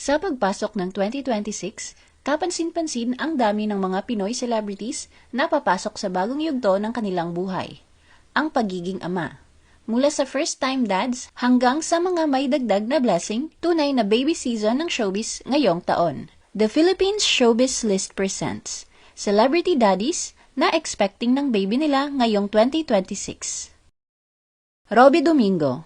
Sa pagpasok ng 2026, kapansin-pansin ang dami ng mga Pinoy celebrities na papasok sa bagong yugto ng kanilang buhay. Ang pagiging ama. Mula sa first-time dads hanggang sa mga may dagdag na blessing, tunay na baby season ng showbiz ngayong taon. The Philippines Showbiz List presents Celebrity Daddies na expecting ng baby nila ngayong 2026. Robby Domingo.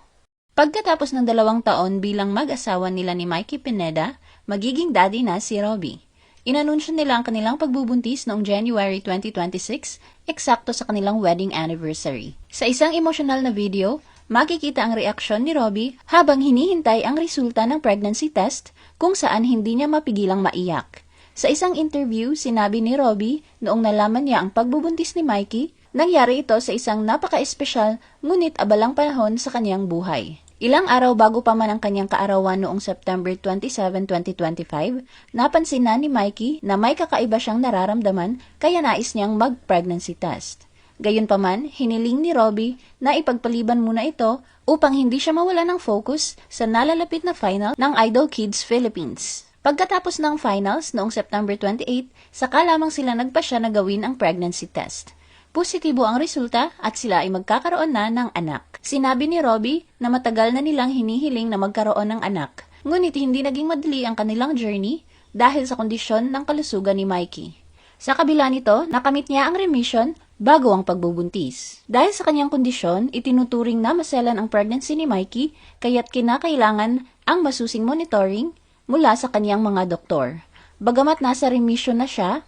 Pagkatapos ng 2 taon bilang mag-asawa nila ni Mikey Pineda, magiging daddy na si Robby. Inanunsyo nila ang kanilang pagbubuntis noong January 2026, eksakto sa kanilang wedding anniversary. Sa isang emosyonal na video, makikita ang reaksyon ni Robby habang hinihintay ang resulta ng pregnancy test kung saan hindi niya mapigilang maiyak. Sa isang interview, sinabi ni Robby noong nalaman niya ang pagbubuntis ni Mikey, nangyari ito sa isang napaka-espesyal ngunit abalang panahon sa kanyang buhay. Ilang araw bago pa man ang kanyang kaarawan noong September 27, 2025, napansin na ni Mikey na may kakaiba siyang nararamdaman kaya nais niyang mag-pregnancy test. Gayunpaman, hiniling ni Robby na ipagpaliban muna ito upang hindi siya mawala ng focus sa nalalapit na final ng Idol Kids Philippines. Pagkatapos ng finals noong September 28, saka lamang sila nagpasya na gawin ang pregnancy test. Positibo ang resulta at sila ay magkakaroon na ng anak. Sinabi ni Robby na matagal na nilang hinihiling na magkaroon ng anak, ngunit hindi naging madali ang kanilang journey dahil sa kondisyon ng kalusugan ni Mikey. Sa kabila nito, nakamit niya ang remission bago ang pagbubuntis. Dahil sa kanyang kondisyon, itinuturing na maselan ang pregnancy ni Mikey kaya't kinakailangan ang masusing monitoring mula sa kanyang mga doktor. Bagamat nasa remission na siya,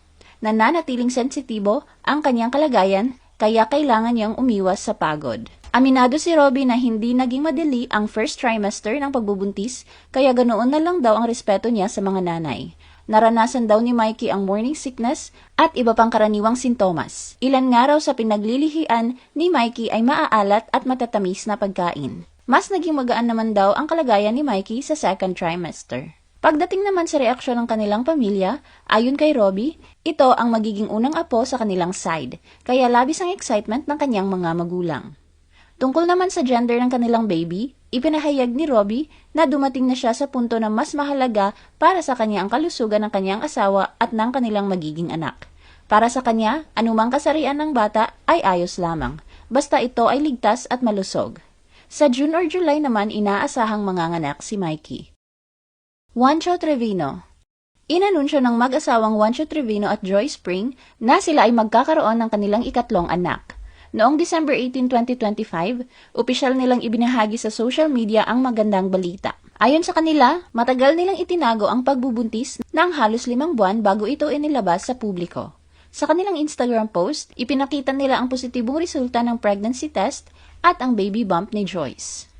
nananatiling sensitibo ang kanyang kalagayan kaya kailangan niyang umiwas sa pagod. Aminado si Robby na hindi naging madali ang first trimester ng pagbubuntis kaya ganoon na lang daw ang respeto niya sa mga nanay. Naranasan daw ni Mikey ang morning sickness at iba pang karaniwang sintomas. Ilan nga raw sa pinaglilihian ni Mikey ay maaalat at matatamis na pagkain. Mas naging magaan naman daw ang kalagayan ni Mikey sa second trimester. Pagdating naman sa reaksyon ng kanilang pamilya, ayon kay Robby, ito ang magiging unang apo sa kanilang side, kaya labis ang excitement ng kanyang mga magulang. Tungkol naman sa gender ng kanilang baby, ipinahayag ni Robby na dumating na siya sa punto na mas mahalaga para sa kanya ang kalusugan ng kanyang asawa at ng kanilang magiging anak. Para sa kanya, anumang kasarian ng bata ay ayos lamang, basta ito ay ligtas at malusog. Sa June or July naman inaasahang manganganak si Mikey. Juancho Trevino. Inanunsyo ng mag-asawang Juancho Trevino at Joy Spring na sila ay magkakaroon ng kanilang ikatlong anak. Noong December 18, 2025, opisyal nilang ibinahagi sa social media ang magandang balita. Ayon sa kanila, matagal nilang itinago ang pagbubuntis ng halos 5 buwan bago ito inilabas sa publiko. Sa kanilang Instagram post, ipinakita nila ang positibong resulta ng pregnancy test at ang baby bump ni Joyce.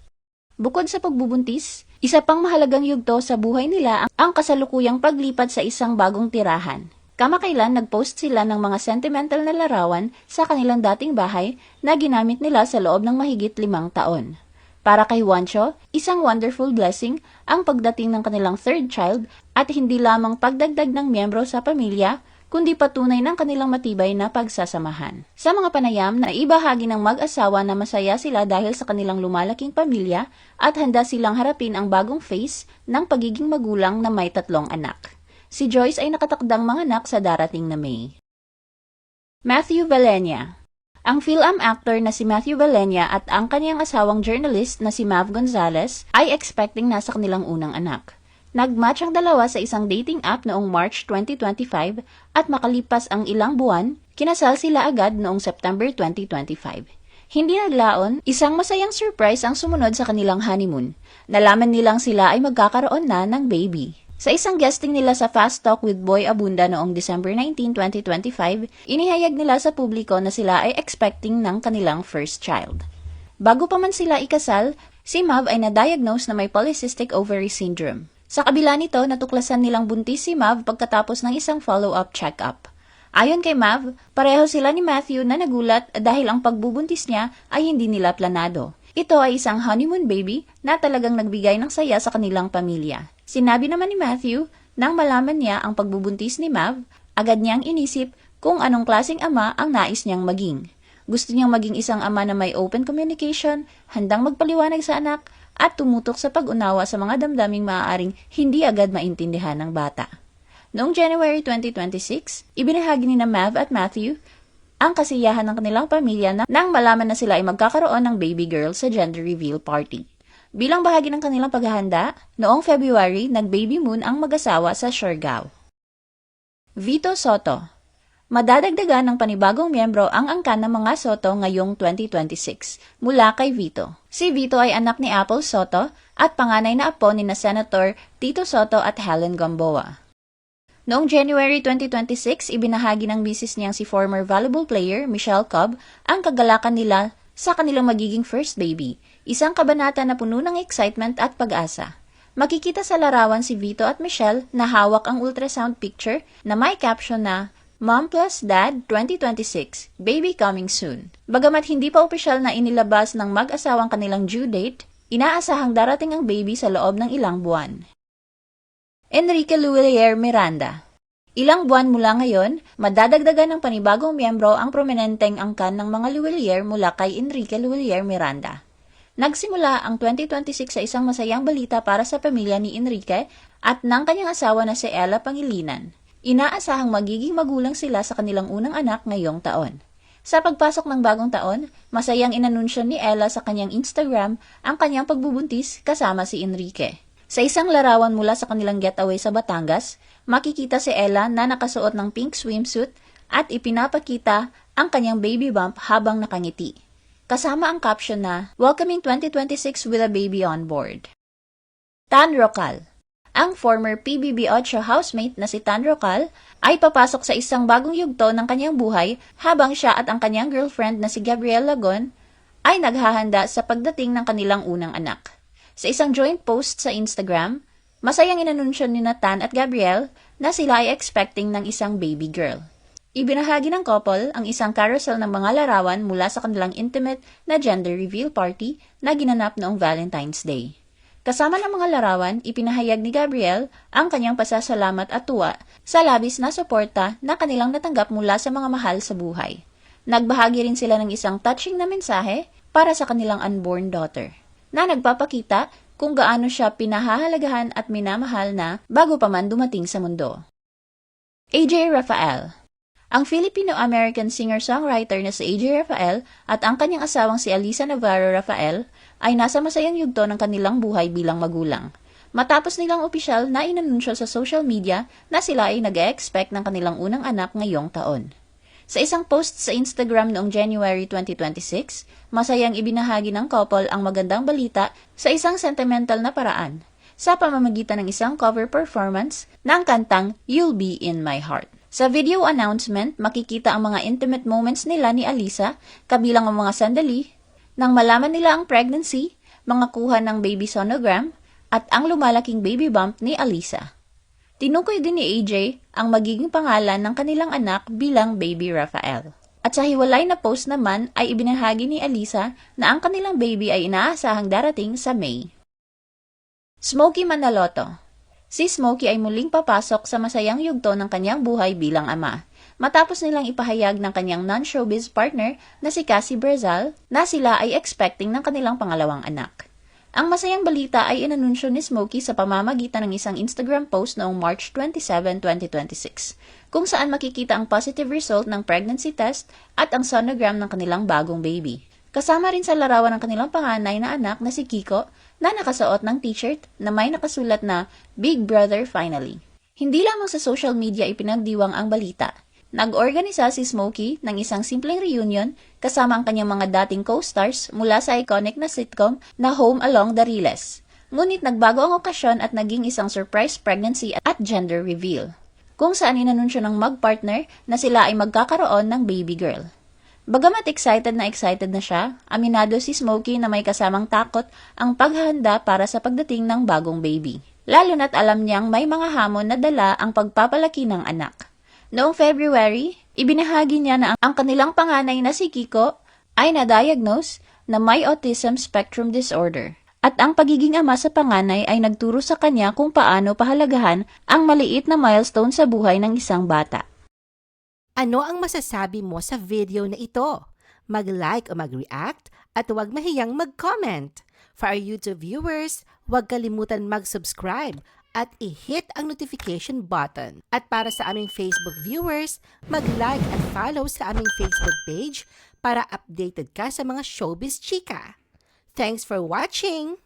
Bukod sa pagbubuntis, isa pang mahalagang yugto sa buhay nila ang kasalukuyang paglipat sa isang bagong tirahan. Kamakailan nagpost sila ng mga sentimental na larawan sa kanilang dating bahay na ginamit nila sa loob ng mahigit 5 taon. Para kay Juancho, isang wonderful blessing ang pagdating ng kanilang third child at hindi lamang pagdagdag ng miyembro sa pamilya, kundi patunay ng kanilang matibay na pagsasamahan. Sa mga panayam na ibahagi ng mag-asawa na masaya sila dahil sa kanilang lumalaking pamilya at handa silang harapin ang bagong phase ng pagiging magulang na may 3 anak. Si Joyce ay nakatakdang manganak sa darating na May. Matthew Villena. Ang Phil-Am actor na si Matthew Villena at ang kanyang asawang journalist na si Mav Gonzalez ay expecting na sa kanilang unang anak. Nagmatch ang dalawa sa isang dating app noong March 2025 at makalipas ang ilang buwan, kinasal sila agad noong September 2025. Hindi naglaon, isang masayang surprise ang sumunod sa kanilang honeymoon. Nalaman nilang sila ay magkakaroon na ng baby. Sa isang guesting nila sa Fast Talk with Boy Abunda noong December 19, 2025, inihayag nila sa publiko na sila ay expecting ng kanilang first child. Bago pa man sila ikasal, si Mav ay na-diagnose na may polycystic ovary syndrome. Sa kabila nito, natuklasan nilang buntis si Mav pagkatapos ng isang follow-up check-up. Ayon kay Mav, pareho sila ni Matthew na nagulat dahil ang pagbubuntis niya ay hindi nila planado. Ito ay isang honeymoon baby na talagang nagbigay ng saya sa kanilang pamilya. Sinabi naman ni Matthew, nang malaman niya ang pagbubuntis ni Mav, agad niyang inisip kung anong klaseng ama ang nais niyang maging. Gusto niyang maging isang ama na may open communication, handang magpaliwanag sa anak, at tumutok sa pag-unawa sa mga damdaming maaaring hindi agad maintindihan ng bata. Noong January 2026, ibinahagi ni Mav at Matthew ang kasiyahan ng kanilang pamilya nang malaman na sila ay magkakaroon ng baby girl sa gender reveal party. Bilang bahagi ng kanilang paghahanda, noong February, nag-baby moon ang mag-asawa sa Siargao. Vito Soto. Madadagdagan ng panibagong miyembro ang angkan ng mga Soto ngayong 2026 mula kay Vito. Si Vito ay anak ni Apple Soto at panganay na apo ni Senator Tito Soto at Helen Gamboa. Noong January 2026, ibinahagi ng misis niyang si former volleyball player Michelle Cobb ang kagalakan nila sa kanilang magiging first baby, isang kabanata na puno ng excitement at pag-asa. Makikita sa larawan si Vito at Michelle na hawak ang ultrasound picture na may caption na Mom plus Dad 2026, Baby Coming Soon. Bagamat hindi pa opisyal na inilabas ng mag-asawang kanilang due date, inaasahang darating ang baby sa loob ng ilang buwan. Enrique Luwilier Miranda. Ilang buwan mula ngayon, madadagdagan ng panibagong miyembro ang prominenteng angkan ng mga Luwilier mula kay Enrique Luwilier Miranda. Nagsimula ang 2026 sa isang masayang balita para sa pamilya ni Enrique at ng kanyang asawa na si Ella Pangilinan. Inaasahang magiging magulang sila sa kanilang unang anak ngayong taon. Sa pagpasok ng bagong taon, masayang inanunsyo ni Ella sa kanyang Instagram ang kanyang pagbubuntis kasama si Enrique. Sa isang larawan mula sa kanilang getaway sa Batangas, makikita si Ella na nakasuot ng pink swimsuit at ipinapakita ang kanyang baby bump habang nakangiti. Kasama ang caption na, Welcoming 2026 with a baby on board. Tan Rocal. Ang former PBB8 housemate na si Tan Rocal ay papasok sa isang bagong yugto ng kanyang buhay habang siya at ang kanyang girlfriend na si Gabrielle Lagon ay naghahanda sa pagdating ng kanilang unang anak. Sa isang joint post sa Instagram, masayang inanunsyo ni Tan at Gabrielle na sila ay expecting ng isang baby girl. Ibinahagi ng couple ang isang carousel ng mga larawan mula sa kanilang intimate na gender reveal party na ginanap noong Valentine's Day. Kasama ng mga larawan, ipinahayag ni Gabrielle ang kanyang pasasalamat at tuwa sa labis na suporta na kanilang natanggap mula sa mga mahal sa buhay. Nagbahagi rin sila ng isang touching na mensahe para sa kanilang unborn daughter, na nagpapakita kung gaano siya pinahahalagahan at minamahal na bago pa man dumating sa mundo. AJ Rafael. Ang Filipino-American singer-songwriter na si AJ Rafael at ang kanyang asawang si Alisa Navarro Rafael ay nasa masayang yugto ng kanilang buhay bilang magulang. Matapos nilang opisyal na inanunsyo sa social media na sila ay nag-e-expect ng kanilang unang anak ngayong taon. Sa isang post sa Instagram noong January 2026, masayang ibinahagi ng couple ang magandang balita sa isang sentimental na paraan sa pamamagitan ng isang cover performance ng kantang You'll Be in My Heart. Sa video announcement, makikita ang mga intimate moments nila ni Alisa, kabilang ang mga sandali, nang malaman nila ang pregnancy, mga kuha ng baby sonogram, at ang lumalaking baby bump ni Alisa. Tinukoy din ni AJ ang magiging pangalan ng kanilang anak bilang Baby Rafael. At sa hiwalay na post naman ay ibinahagi ni Alisa na ang kanilang baby ay inaasahang darating sa May. Smokey Manaloto. Si Smokey ay muling papasok sa masayang yugto ng kanyang buhay bilang ama, matapos nilang ipahayag ng kanyang non-showbiz partner na si Cassie Brazal na sila ay expecting ng kanilang pangalawang anak. Ang masayang balita ay inanunsyo ni Smokey sa pamamagitan ng isang Instagram post noong March 27, 2026, kung saan makikita ang positive result ng pregnancy test at ang sonogram ng kanilang bagong baby. Kasama rin sa larawan ng kanilang panganay na anak na si Kiko na nakasuot ng t-shirt na may nakasulat na Big Brother Finally. Hindi lamang sa social media ipinagdiwang ang balita. Nag-organisa si Smokey ng isang simpleng reunion kasama ang kanyang mga dating co-stars mula sa iconic na sitcom na Home Along the Riles. Ngunit nagbago ang okasyon at naging isang surprise pregnancy at gender reveal, kung saan inanunsyo ng mag-partner na sila ay magkakaroon ng baby girl. Bagamat excited na siya, aminado si Smokey na may kasamang takot ang paghahanda para sa pagdating ng bagong baby. Lalo na't alam niyang may mga hamon na dala ang pagpapalaki ng anak. Noong February, ibinahagi niya na ang kanilang panganay na si Kiko ay na-diagnose na may autism spectrum disorder. At ang pagiging ama sa panganay ay nagturo sa kanya kung paano pahalagahan ang maliit na milestone sa buhay ng isang bata. Ano ang masasabi mo sa video na ito? Mag-like o mag-react at huwag mahiyang mag-comment. For our YouTube viewers, huwag kalimutan mag-subscribe at i-hit ang notification button. At para sa aming Facebook viewers, mag-like at follow sa aming Facebook page para updated ka sa mga showbiz chika. Thanks for watching!